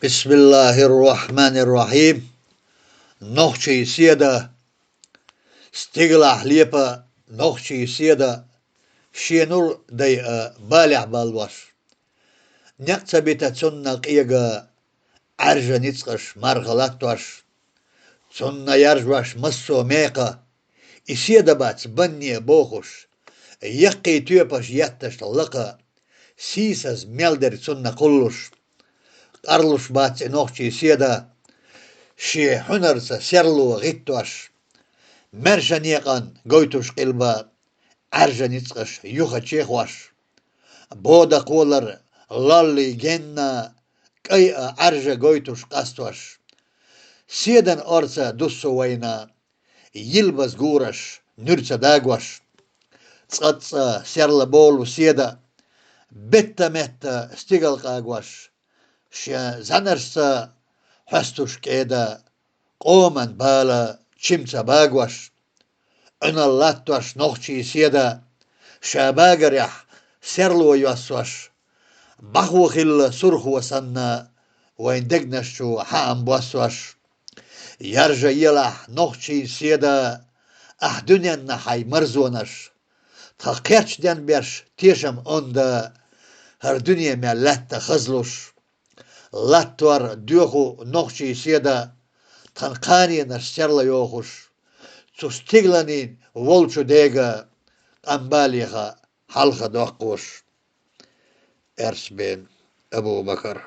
Bismillahirrahmanirrahim. Nohchi sieda, stiglah liepa, nohchi sieda, shienur day balih balwas. Nyaktsabita tsunna qiyaga arja nitsqash margalatwas, tsunna yarjwash masso meqa, isieda bats bannie bochus, yaqi tuepas yattash laqa, sisas melder tsunna kullus, arlus bats nohchi sieda, شي حنرسا سرلو غيتواش مرشان يقان قويتوش قلبا عرجان يتقش يوخا تشيخواش بودا قولر لالي جنة كي عرجا قويتوش قاستواش سيدان أرسا دوسو وينا يلبس قورش نرسا داقواش تقطسا سرلا بولو سيدا بيتا مهتا استيقل قاقواش شي زنرسا حستوش كيدا قومن بالا چمسا باقواش انا اللاتواش نوخشي سيدا شاباقريح سرلو يواسواش بخو خل سرخو وسنا وين دقنشو حام بواسواش يرجا يلح نوخشي سيدا دنيا نحي مرزونش تقيتش دن برش تيشم اندا هر دنيا ملت خزلوش لاتوار دوخو نوخشي سيدا تنقاني نشترلا يوخوش تستغلنين ولشو ديغا أمباليخا حلقة دوخوش إرس بن أبو بكر